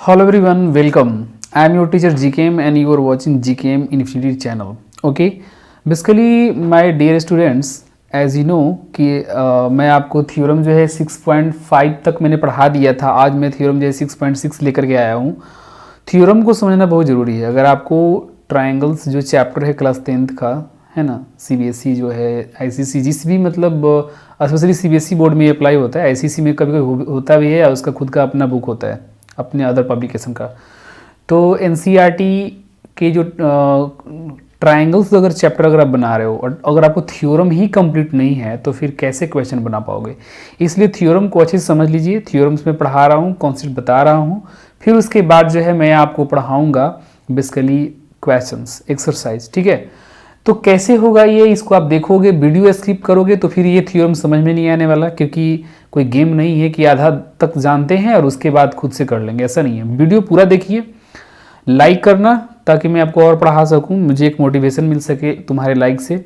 Hello everyone, welcome. I am your teacher GKM and you are watching GKM Infinity channel. Okay, basically my dear students, as you know कि मैं आपको theorem जो है 6.5 तक मैंने पढ़ा दिया था। आज मैं थ्योरम जो है 6.6 लेकर के आया हूँ। थ्योरम को समझना बहुत ज़रूरी है। अगर आपको ट्रायंगल्स जो चैप्टर है क्लास 10th का है ना, CBSE जो है, ICC जिस भी मतलब स्पेशली CBSE बोर्ड में अप्लाई होता है, ICC में कभी कभी होता भी है, उसका खुद का अपना बुक होता है अपने अदर पब्लिकेशन का। तो NCERT के जो ट्रायंगल्स अगर चैप्टर अगर आप बना रहे हो और अगर आपको थ्योरम ही कंप्लीट नहीं है तो फिर कैसे क्वेश्चन बना पाओगे। इसलिए थ्योरम को अच्छे से समझ लीजिए। थ्योरम्स में पढ़ा रहा हूँ, कॉन्सेप्ट बता रहा हूँ, फिर उसके बाद जो है मैं आपको पढ़ाऊँगा बेसिकली क्वेश्चंस, एक्सरसाइज। ठीक है, तो कैसे होगा ये, इसको आप देखोगे, वीडियो स्किप करोगे तो फिर ये थ्योरम समझ में नहीं आने वाला, क्योंकि कोई गेम नहीं है कि आधा तक जानते हैं और उसके बाद खुद से कर लेंगे, ऐसा नहीं है। वीडियो पूरा देखिए, लाइक करना ताकि मैं आपको और पढ़ा सकूं, मुझे एक मोटिवेशन मिल सके तुम्हारे लाइक से।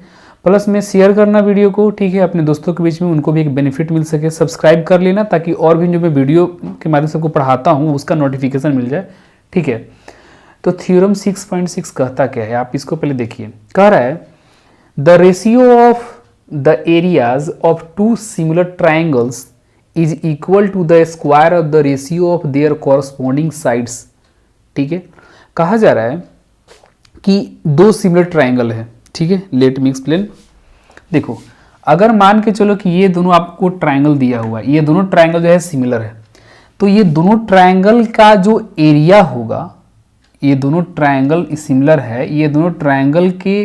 प्लस में शेयर करना वीडियो को, ठीक है, अपने दोस्तों के बीच में, उनको भी एक बेनिफिट मिल सके। सब्सक्राइब कर लेना ताकि और भी जो मैं वीडियो के माध्यम से आपको पढ़ाता हूँ उसका नोटिफिकेशन मिल जाए। ठीक है, तो थ्योरम 6.6 कहता क्या है, आप इसको पहले देखिए। कह रहा है the ratio of the areas of two similar triangles is equal to the square of the ratio of their corresponding sides. ठीक है, कहा जा रहा है कि दो सिमिलर ट्राइंगल है। ठीक है, लेट मी एक्सप्लेन। देखो, अगर मान के चलो कि ये दोनों आपको ट्राइंगल दिया हुआ है, ये दोनों ट्राइंगल जो है सिमिलर है, तो ये दोनों ट्राइंगल का जो एरिया होगा, ये दोनों ट्राइंगल सिमिलर है, ये दोनों ट्राइंगल के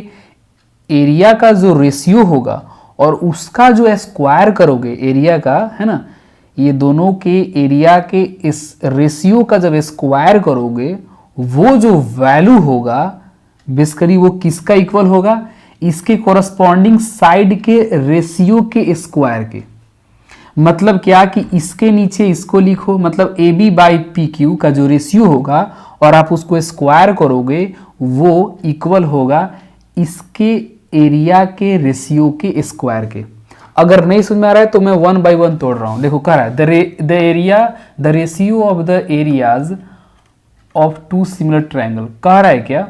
एरिया का जो रेशियो होगा और उसका जो स्क्वायर करोगे एरिया का, है ना, ये दोनों के एरिया के इस रेशियो का जब स्क्वायर करोगे वो जो वैल्यू होगा बेसिकली वो किसका इक्वल होगा, इसके कॉरस्पॉन्डिंग साइड के रेशियो के स्क्वायर के। मतलब क्या कि इसके नीचे इसको लिखो, मतलब AB/PQ का जो रेशियो होगा और आप उसको स्क्वायर करोगे वो इक्वल होगा इसके एरिया के रेशियो के स्क्वायर के। अगर नहीं समझ में आ रहा है तो मैं 1 by 1 तोड़ रहा हूं। देखो, कह रहा है the ratio of the areas of two similar triangle. कह रहा है क्या,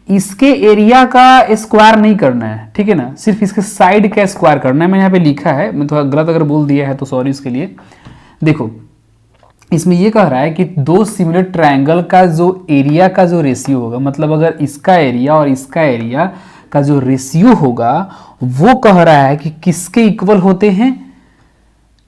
इसके एरिया का स्क्वायर नहीं करना है, ठीक है ना, सिर्फ इसके साइड का स्क्वायर करना है। मैंने यहाँ पे लिखा है, मैं थोड़ा गलत अगर बोल दिया है तो सॉरी इसके लिए। देखो, इसमें ये कह रहा है कि दो सिमिलर ट्रायंगल का जो एरिया का जो रेशियो होगा, मतलब अगर इसका एरिया और इसका एरिया का जो रेशियो होगा वो कह रहा है कि किसके इक्वल होते हैं,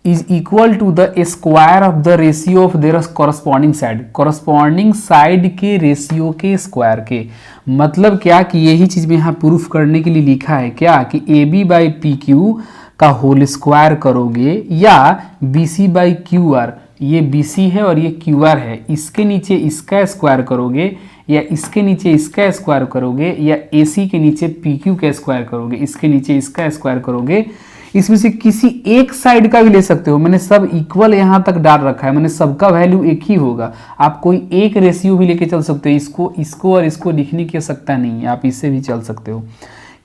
is equal to the square of the ratio of their corresponding side, corresponding side के रेशियो के स्क्वायर के। मतलब क्या कि यही चीज में यहाँ प्रूफ करने के लिए लिखा है क्या कि AB/PQ का होल स्क्वायर करोगे या BC/QR, ये BC है और ये QR है, इसके नीचे इसका स्क्वायर करोगे या इसके नीचे इसका स्क्वायर करोगे या AC के नीचे PQ का स्क्वायर करोगे, इसके नीचे इसका स्क्वायर करोगे, इसमें से किसी एक साइड का भी ले सकते हो। मैंने सब इक्वल यहाँ तक डाल रखा है, मैंने सबका वैल्यू एक ही होगा। आप कोई एक रेशियो भी लेके चल सकते हो, इसको और इसको लिखने की आवश्यकता नहीं है, आप इससे भी चल सकते हो।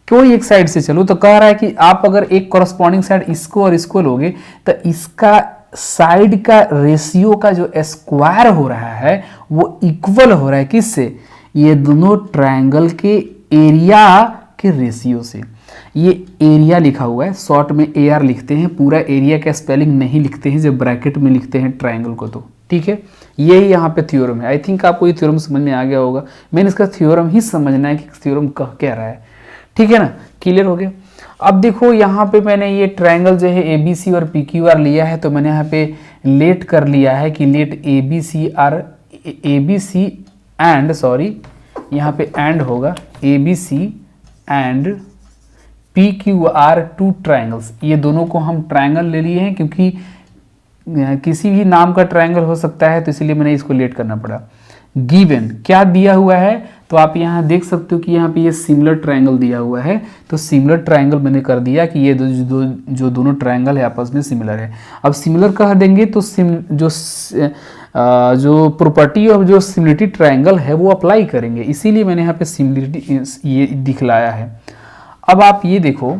कोई एक साइड से चलो, तो कह रहा है कि आप अगर एक कॉरस्पॉन्डिंग साइड इसको और इसको लोगे तो इसका साइड का रेशियो का जो स्क्वायर हो रहा है वो इक्वल हो रहा है किससे, ये दोनों ट्रायंगल के एरिया के रेशियो से। ये एरिया लिखा हुआ है, शॉर्ट में AR लिखते हैं, पूरा एरिया का स्पेलिंग नहीं लिखते हैं जब ब्रैकेट में लिखते हैं ट्रायंगल को। तो ठीक है, यही यहाँ पे थ्योरम है। आई थिंक आपको ये थ्योरम समझ में आ गया होगा। मैंने इसका थ्योरम ही समझना है कि थ्योरम कह क्या रहा है। ठीक है ना, क्लियर हो गया। अब देखो, यहाँ पे मैंने ये ट्रायंगल जो है ABC और PQR लिया है, तो मैंने यहाँ पे लेट कर लिया है कि लेट ABC एंड सॉरी यहाँ पे एंड होगा, ABC and PQR two triangles. ये दोनों को हम ट्रायंगल ले लिए हैं क्योंकि किसी भी नाम का ट्रायंगल हो सकता है, तो इसलिए मैंने इसको लेट करना पड़ा। गिवन क्या दिया हुआ है, तो आप यहाँ देख सकते हो कि यहाँ पे ये सिमिलर ट्रायंगल दिया हुआ है, तो सिमिलर ट्रायंगल मैंने कर दिया कि ये जो दोनों ट्रायंगल है आपस में सिमिलर है। अब सिमिलर कह देंगे तो जो प्रॉपर्टी ऑफ जो सिमिलरिटी ट्रायंगल है वो अप्लाई करेंगे, इसीलिए मैंने यहाँ पे सिमिलरिटी ये दिखलाया है। अब आप ये देखो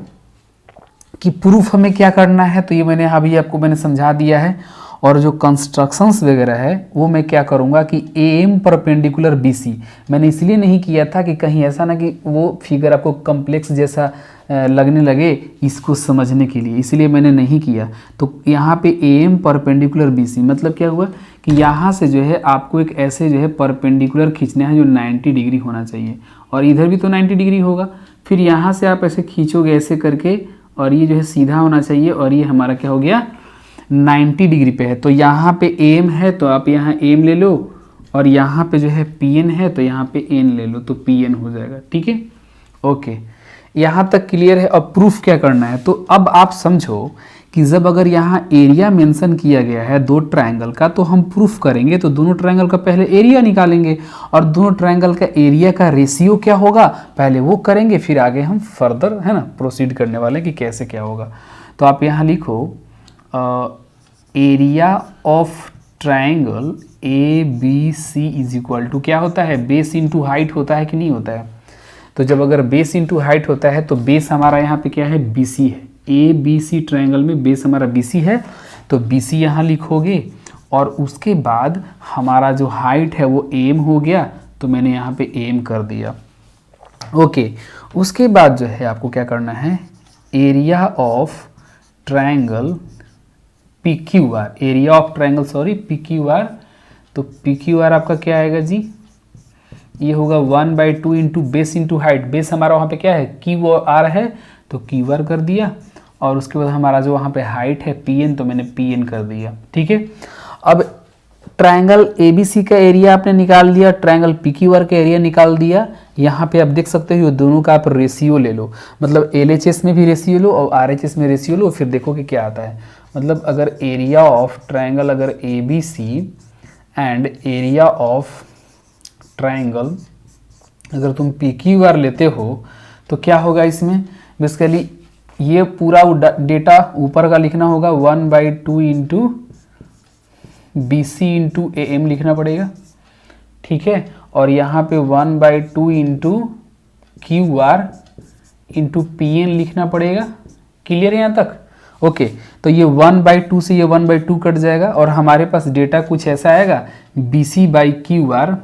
कि प्रूफ हमें क्या करना है, तो ये मैंने अभी आपको मैंने समझा दिया है। और जो कंस्ट्रक्शंस वगैरह है वो मैं क्या करूँगा कि AM परपेंडिकुलर BC, मैंने इसलिए नहीं किया था कि कहीं ऐसा ना कि वो फिगर आपको कम्प्लेक्स जैसा लगने लगे इसको समझने के लिए, इसलिए मैंने नहीं किया। तो यहाँ पे AM परपेंडिकुलर BC मतलब क्या हुआ कि यहाँ से जो है आपको एक ऐसे जो है परपेंडिकुलर खींचना है जो 90 डिग्री होना चाहिए, और इधर भी तो 90 डिग्री होगा। फिर यहाँ से आप ऐसे खींचोगे ऐसे करके, और ये जो है सीधा होना चाहिए, और ये हमारा क्या हो गया 90 डिग्री पे है। तो यहाँ पे AM है तो आप यहाँ AM ले लो, और यहाँ पे जो है PN है तो यहाँ पे N ले लो, तो PN हो जाएगा। ठीक है, ओके, यहाँ तक क्लियर है। अब प्रूफ क्या करना है, तो अब आप समझो कि जब अगर यहाँ एरिया मेंशन किया गया है दो ट्रायंगल का, तो हम प्रूफ करेंगे तो दोनों ट्रायंगल का पहले एरिया निकालेंगे, और दोनों ट्रायंगल का एरिया का रेशियो क्या होगा पहले वो करेंगे, फिर आगे हम फर्दर है ना प्रोसीड करने वाले कि कैसे क्या होगा। तो आप यहाँ लिखो area of triangle ABC is equal to क्या होता है, बेस इंटू हाइट होता है कि नहीं होता है। तो जब अगर बेस इंटू हाइट होता है तो बेस हमारा यहाँ पे क्या है BC है, ABC ट्रायंगल में बेस हमारा BC है, तो BC यहाँ लिखोगे, और उसके बाद हमारा जो हाइट है वो AM हो गया, तो मैंने यहाँ पे AM कर दिया। ओके, उसके बाद जो है आपको क्या करना है, area of triangle PQR, area of triangle sorry PQR, तो PQR आपका क्या आएगा जी, ये होगा 1/2 into base into height. Base हमारा वहाँ पे क्या है QR है, तो QR कर दिया, और उसके बाद हमारा जो वहाँ पे हाइट है PN, तो मैंने PN कर दिया। ठीक है, अब ट्रायंगल ABC का एरिया आपने निकाल दिया, ट्रायंगल PQR का एरिया निकाल दिया। यहाँ पे आप देख सकते हो दोनों का आप रेशियो ले लो, मतलब LHS में भी रेशियो लो और RHS में रेशियो लो, फिर देखो कि क्या आता है। मतलब अगर एरिया ऑफ ट्रायंगल अगर ABC and area of triangle अगर तुम PQR लेते हो तो क्या होगा इसमें, बेसिकली ये पूरा डेटा ऊपर का लिखना होगा 1/2 इंटू BC इंटू AM लिखना पड़ेगा। ठीक है, और यहाँ पे 1/2 इंटू QR इंटू PN लिखना पड़ेगा। क्लियर है यहाँ तक? ओके, तो ये 1/2 से ये 1/2 कट जाएगा, और हमारे पास डेटा कुछ ऐसा आएगा BC/QR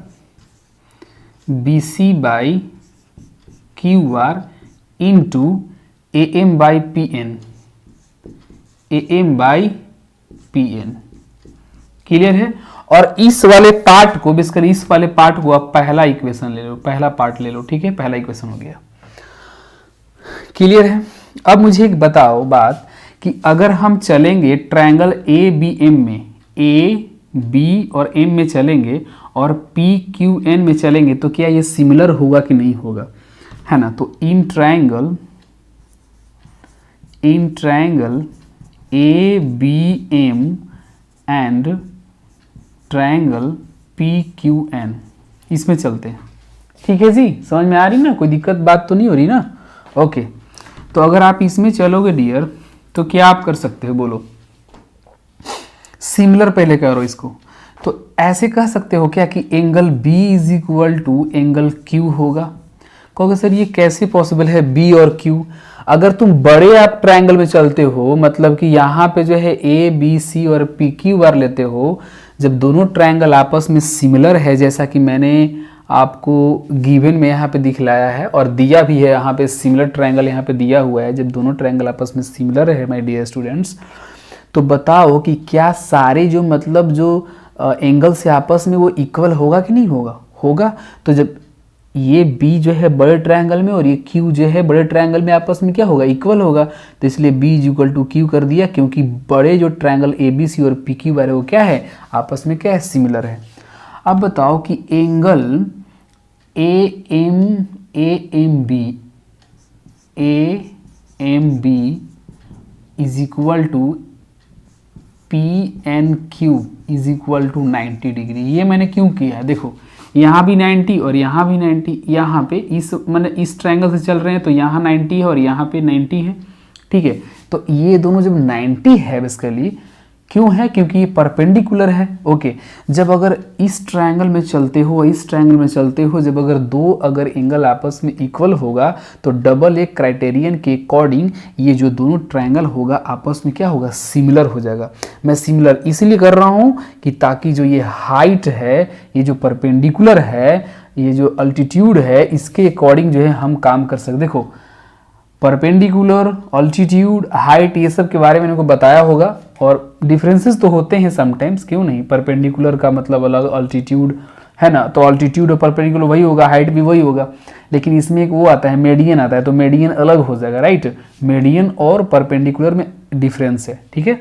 into AM/PN, AM/PN। Clear है? और इस वाले पार्ट को बेसिकली इस वाले पार्ट को आप पहला इक्वेशन ले लो, पहला पार्ट ले लो। ठीक है, पहला इक्वेशन हो गया। क्लियर है? अब मुझे एक बताओ बात कि अगर हम चलेंगे ट्रायंगल ABM में, AB और M में चलेंगे और PQN में चलेंगे, तो क्या ये सिमिलर होगा कि नहीं होगा, है ना। तो in triangle ABM and triangle PQN इसमें चलते हैं। ठीक है जी, समझ में आ रही ना, कोई दिक्कत बात तो नहीं हो रही ना। ओके, तो अगर आप इसमें चलोगे डियर, तो क्या आप कर सकते हो बोलो, सिमिलर पहले करो इसको। तो ऐसे कह सकते हो क्या कि angle B is equal to angle Q होगा। कहोगे सर ये कैसे पॉसिबल है B और Q। अगर तुम बड़े आप ट्रायंगल में चलते हो, मतलब कि यहाँ पे जो है ABC और PQR लेते हो, जब दोनों ट्रायंगल आपस में सिमिलर है, जैसा कि मैंने आपको गिवन में यहाँ पे दिखलाया है और दिया भी है, यहाँ पे सिमिलर ट्रायंगल यहाँ पे दिया हुआ है। जब दोनों ट्रायंगल आपस में सिमिलर है माय डियर स्टूडेंट्स, तो बताओ कि क्या सारे जो मतलब जो एंगल से आपस में वो इक्वल होगा कि नहीं होगा। होगा। तो जब ये B जो है बड़े ट्रायंगल में और ये Q जो है बड़े ट्रायंगल में आपस में क्या होगा, इक्वल होगा। तो इसलिए B is equal to Q कर दिया, क्योंकि बड़े जो ट्रायंगल ABC और PQ है वो क्या है, आपस में क्या है, सिमिलर है। अब बताओ कि angle AMB is equal to PNQ is equal to 90 degree. ये मैंने क्यों किया है, देखो यहाँ भी 90 और यहाँ भी 90, यहाँ पे इस मैंने इस ट्रायंगल से चल रहे हैं तो यहाँ 90 है और यहाँ पे 90 है। ठीक है, तो ये दोनों जब 90 है बेसिकली, क्यों है? क्योंकि ये परपेंडिकुलर है। ओके, जब अगर इस ट्रायंगल में चलते हो, इस ट्रायंगल में चलते हो, जब अगर दो अगर एंगल आपस में इक्वल होगा तो डबल ए क्राइटेरियन के अकॉर्डिंग ये जो दोनों ट्रायंगल होगा आपस में क्या होगा? सिमिलर हो जाएगा। मैं सिमिलर इसलिए कर रहा हूँ कि ताकि जो ये हाइट है, ये जो परपेंडिकुलर है, ये जो अल्टीट्यूड है, इसके अकॉर्डिंग जो है हम काम कर सकते। देखो परपेंडिकुलर, अल्टीट्यूड, हाइट, ये सब के बारे में इनको बताया होगा और डिफरेंसेस तो होते हैं समटाइम्स, क्यों नहीं। परपेंडिकुलर का मतलब अलग, अल्टीट्यूड है ना, तो अल्टीट्यूड और परपेंडिकुलर वही होगा, हाइट भी वही होगा, लेकिन इसमें एक वो आता है मेडियन आता है, तो मेडियन अलग हो जाएगा, राइट। मेडियन और परपेंडिकुलर में डिफरेंस है, ठीक है।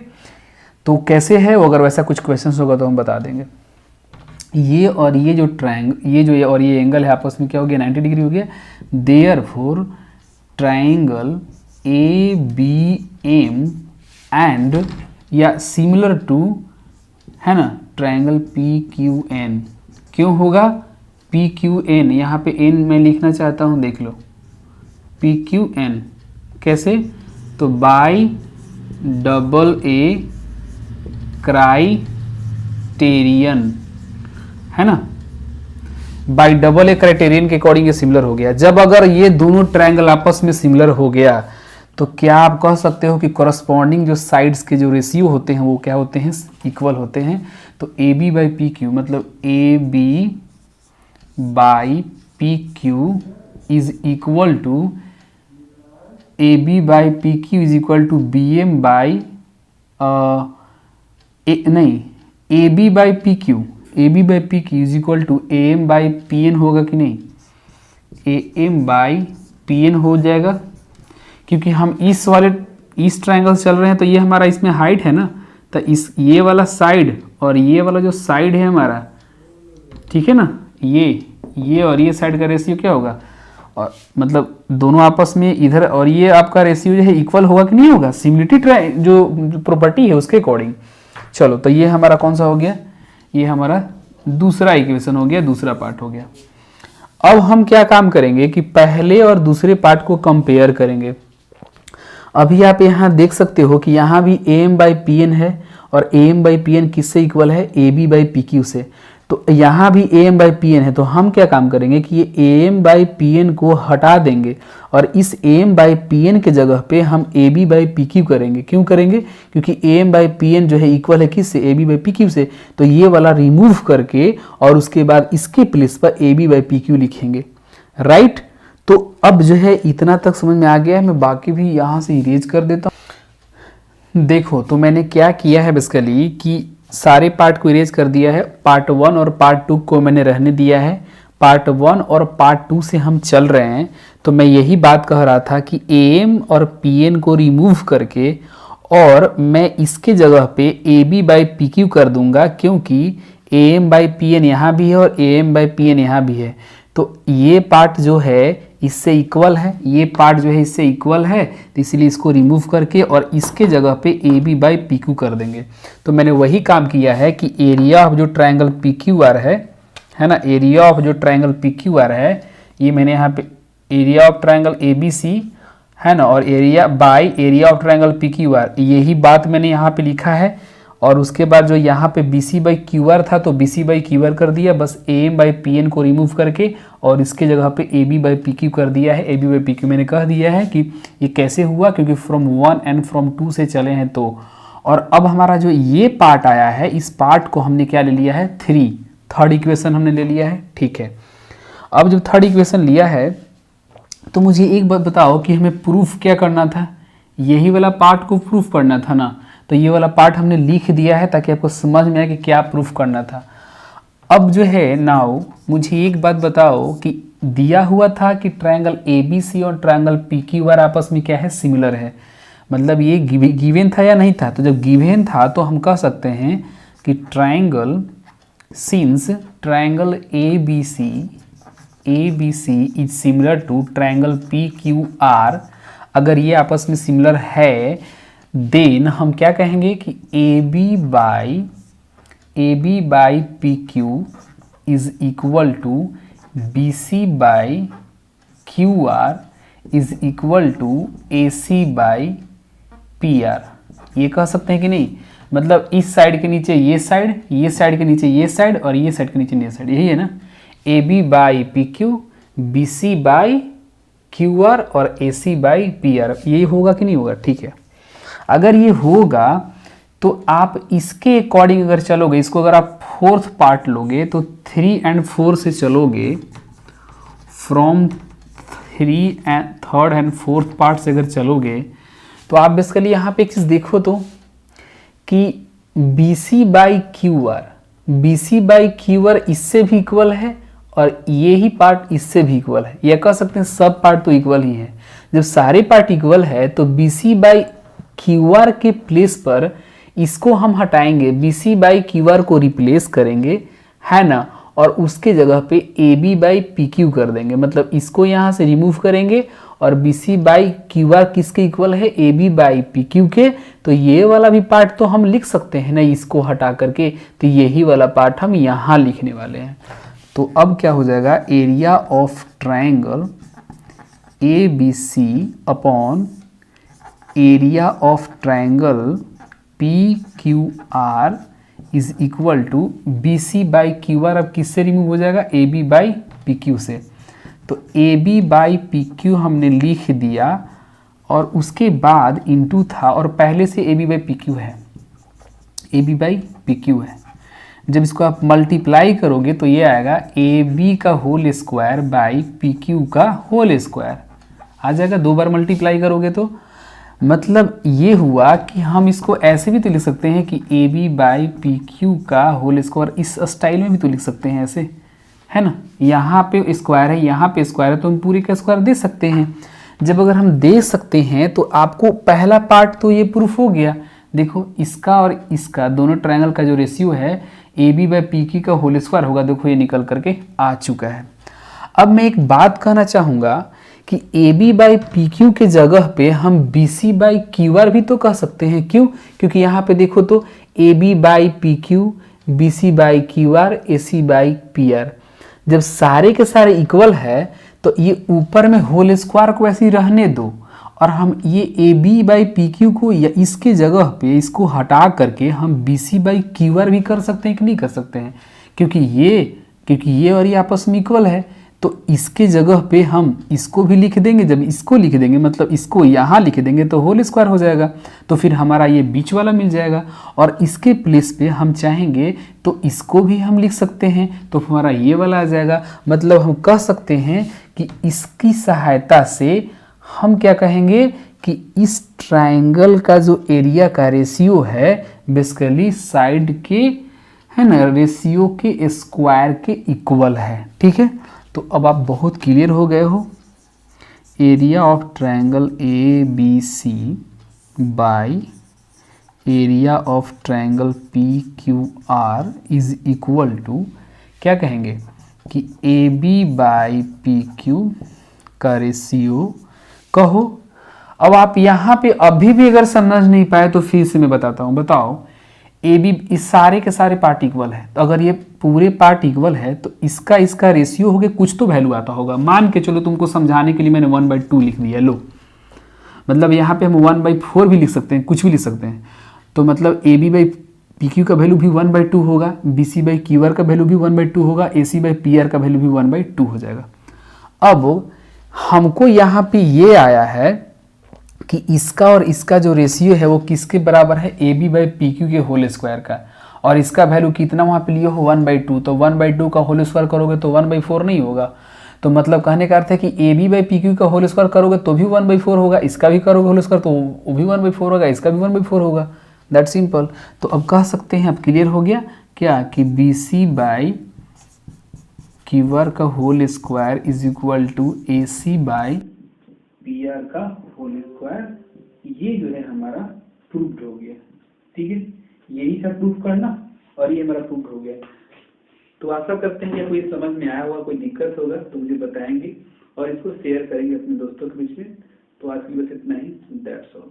तो कैसे है वो, अगर वैसा कुछ क्वेश्चन होगा तो हम बता देंगे। ये और ये जो ये जो और ये एंगल है आपस में क्या हो गया? 90 डिग्री हो गया। Therefore triangle A B M and या सिमिलर टू, है ना, ट्राइंगल पी क्यू एन। क्यों होगा? पी क्यू एन, यहाँ पे एन मैं लिखना चाहता हूँ, देख लो, पी क्यू एन कैसे? तो बाई डबल ए क्राइटेरियन, है ना, बाई डबल ए क्राइटेरियन के अकॉर्डिंग ये सिमिलर हो गया। जब अगर ये दोनों ट्रायंगल आपस में सिमिलर हो गया तो क्या आप कह सकते हो कि कॉरस्पॉन्डिंग जो साइड्स के जो रेशियो होते हैं वो क्या होते हैं? इक्वल होते हैं। तो A B by P Q मतलब A B by P Q is equal to A B by P Q is equal to B M by नहीं, A B by P Q, A B by P Q is equal to A M by P N होगा कि नहीं? A M by P N हो जाएगा, क्योंकि हम इस triangle चल रहे हैं तो ये हमारा इसमें हाइट है ना, तो इस ये वाला साइड और ये वाला जो साइड है हमारा, ठीक है ना, ये और ये साइड का रेशियो क्या होगा? और मतलब दोनों आपस में इधर और ये आपका रेशियो जो है इक्वल होगा कि नहीं होगा? सिमिलरिटी जो प्रॉपर्टी है उसके अकॉर्डिंग। चलो, तो ये हमारा कौन सा हो गया? ये हमारा दूसरा इक्वेशन हो गया, दूसरा पार्ट हो गया। अब हम क्या काम करेंगे कि पहले और दूसरे पार्ट को कंपेयर करेंगे। अभी आप यहाँ देख सकते हो कि यहाँ भी A M by P N है और A M by P N किससे इक्वल है? A B by P Q से। तो यहाँ भी A M by P N है, तो हम क्या काम करेंगे कि ये A M by P N को हटा देंगे और इस A M by P N के जगह पे हम A B by P Q करेंगे। क्यों करेंगे? क्योंकि A M by P N जो है इक्वल है किससे? A B by P Q से। तो ये वाला रिमूव करके और उसके बाद इसके प्लेस पर A B by P Q लिखेंगे, राइट। तो अब जो है इतना तक समझ में आ गया है, मैं बाकी भी यहाँ से इरेज कर देता हूँ। देखो, तो मैंने क्या किया है बेसिकली कि सारे पार्ट को इरेज कर दिया है। पार्ट 1 और पार्ट 2 को मैंने रहने दिया है। पार्ट 1 और पार्ट 2 से हम चल रहे हैं। तो मैं यही बात कह रहा था कि ए एम और पी एन को रिमूव करके और मैं इसके जगह पे A B by P Q कर दूंगा, क्योंकि A M by P N यहाँ भी है और A M by P N यहाँ भी है। तो ये पार्ट जो है इससे इक्वल है, ये पार्ट जो है इससे इक्वल है, तो इसलिए इसको रिमूव करके और इसके जगह पे A B by P Q कर देंगे। तो मैंने वही काम किया है कि एरिया ऑफ जो ट्रायंगल पी क्यू आर है ना, एरिया ऑफ जो ट्रायंगल पी क्यू आर है, ये मैंने यहाँ पे area of triangle A B C है ना, और area by area of triangle P Q R, यही बात मैंने यहाँ पे लिखा है। और उसके बाद जो यहाँ पे B C by Q R था तो B C by Q R कर दिया, बस A M by P N को रिमूव करके और इसके जगह पे A B by P Q कर दिया है। A B by P Q मैंने कह दिया है कि ये कैसे हुआ, क्योंकि फ्रॉम 1 एंड फ्रॉम 2 से चले हैं तो। और अब हमारा जो ये पार्ट आया है, इस पार्ट को हमने क्या ले लिया है? थर्ड इक्वेशन हमने ले लिया है, ठीक है। अब जब थर्ड इक्वेशन लिया है तो मुझे एक बात बताओ कि हमें प्रूफ क्या करना था? यही वाला पार्ट को प्रूफ करना था ना, तो ये वाला पार्ट हमने लिख दिया है ताकि आपको समझ में आए कि क्या प्रूफ करना था। अब जो है नाउ मुझे एक बात बताओ कि दिया हुआ था कि ट्रायंगल ABC और ट्रायंगल PQR आपस में क्या है? सिमिलर है। मतलब ये गिवन था या नहीं था? तो जब गिवन था तो हम कह सकते हैं कि triangle since triangle ABC is similar to triangle PQR, अगर ये आपस में सिमिलर है देन हम क्या कहेंगे कि AB by PQ is equal to BC by QR is equal to AC by PR। ये कह सकते हैं कि नहीं? मतलब इस साइड के नीचे ये साइड, ये साइड के नीचे ये साइड, और ये साइड के नीचे ये साइड, यही है ना। A B by P Q, B C by Q R और A C by P R, यही होगा कि नहीं होगा? ठीक है, अगर ये होगा तो आप इसके अकॉर्डिंग अगर चलोगे, इसको अगर आप फोर्थ पार्ट लोगे तो 3 और 4 से चलोगे, from 3rd and 4th part से अगर चलोगे तो आप बेसिकली यहाँ पे एक चीज़ देखो तो कि B C by Q R, B C by Q R इससे भी इक्वल है और ये ही पार्ट इससे भी इक्वल है, या कह सकते हैं सब पार्ट तो इक्वल ही है। जब सारे पार्ट इक्वल है तो B C by Q R के प्लेस पर इसको हम हटाएंगे, B C by Q R को रिप्लेस करेंगे, है ना, और उसके जगह पे A B by P Q कर देंगे। मतलब इसको यहाँ से रिमूव करेंगे और B C by Q R किसके इक्वल है? A B by P Q के। तो ये वाला भी पार्ट तो हम लिख सकते हैं ना इसको हटा करके, तो यही वाला पार्ट हम यहाँ लिखने वाले हैं। तो अब क्या हो जाएगा? Area of triangle A B C upon area of triangle P Q R is equal to B C by Q R. अब किससे रिमूव हो जाएगा? A B by P Q से। तो A B by P Q हमने लिख दिया और उसके बाद इनटू था, और पहले से A B by P Q है, A B by P Q है। जब इसको आप मल्टीप्लाई करोगे तो ये आएगा ए बी का whole square by P Q का होल स्क्वायर आ जाएगा। 2 बार मल्टीप्लाई करोगे तो मतलब ये हुआ कि हम इसको ऐसे भी तो लिख सकते हैं कि A B by P Q का होल स्क्वायर, इस स्टाइल में भी तो लिख सकते हैं ऐसे, है ना। यहाँ पे स्क्वायर है, यहाँ पे स्क्वायर है, तो हम पूरे का स्क्वायर दे सकते हैं। जब अगर हम दे सकते हैं तो आपको पहला पार्ट तो ये प्रूफ हो गया। देखो इसका और इसका दोनों ट्रायंगल का जो रेशियो है A B by P Q का होल स्क्वायर होगा, देखो ये निकल करके आ चुका है। अब मैं एक बात कहना चाहूँगा कि A B by P Q के जगह पे हम B C by Q R भी तो कह सकते हैं। क्यों? क्योंकि यहाँ पे देखो तो A B by P Q, B C by Q R, A C by P R, जब सारे के सारे इक्वल है तो ये ऊपर में होल स्क्वायर को ऐसे ही रहने दो, और हम ये A B by P Q को या इसके जगह पे इसको हटा करके हम B C by Q R भी कर सकते हैं कि नहीं कर सकते हैं? क्योंकि ये और ये आपस में इक्वल है, तो इसके जगह पे हम इसको भी लिख देंगे। जब इसको लिख देंगे मतलब इसको यहाँ लिख देंगे तो होल स्क्वायर हो जाएगा, तो फिर हमारा ये बीच वाला मिल जाएगा। और इसके प्लेस पे हम चाहेंगे तो इसको भी हम लिख सकते हैं, तो हमारा ये वाला आ जाएगा। मतलब हम कह सकते हैं कि इसकी सहायता से हम क्या कहेंगे कि इस ट्रायंगल का जो एरिया का रेशियो है बेसिकली साइड के, है ना, रेशियो के स्क्वायर के इक्वल है। ठीक है, तो अब आप बहुत क्लियर हो गए हो। Area of triangle A B C by area of triangle P Q R is equal to क्या कहेंगे कि A B by P Q का रेशियो कहो। अब आप यहाँ पे अभी भी अगर समझ नहीं पाए तो फिर से मैं बताता हूँ। बताओ, ए बी इस सारे के सारे पार्ट इक्वल है, तो अगर ये पूरे पार्ट इक्वल है तो इसका रेशियो हो गया, कुछ तो वैल्यू आता होगा। मान के चलो तुमको समझाने के लिए मैंने 1/2 लिख दिया। लो मतलब यहाँ पे हम 1/4 भी लिख सकते हैं, कुछ भी लिख सकते हैं। तो मतलब A B by P Q का वैल्यू भी 1/2 होगा, B C by Q R का वैल्यू भी 1/2 होगा, A C by P R का वैल्यू भी 1/2 हो जाएगा। अब हमको यहाँ पे ये आया है कि इसका और इसका जो रेशियो है वो किसके बराबर है? A B by P Q के होल स्क्वायर का। और इसका वैल्यू कितना वहाँ पे लिए हो? 1/2। तो 1/2 का होल स्क्वायर करोगे तो 1/4 नहीं होगा। तो मतलब कहने का अर्थ है कि A B by P Q का होल स्क्वायर करोगे तो भी 1/4 होगा, इसका भी करोगे होल स्क्वायर तो वो भी 1/4 होगा, इसका भी 1/4 होगा। That simple. तो अब कह सकते हैं, अब क्लियर हो गया क्या कि B C by Q R का whole square is equal to A C by P R का होल स्क्वायर। ये जो है हमारा प्रूफ हो गया। ठीक है, यही था प्रूफ करना और ये हमारा प्रूफ हो गया। तो आशा करते हैं कि कोई समझ में आया होगा, कोई दिक्कत होगा तो मुझे बताएंगे और इसको शेयर करेंगे अपने दोस्तों के बीच में। तो आज की बस इतना ही। That's all.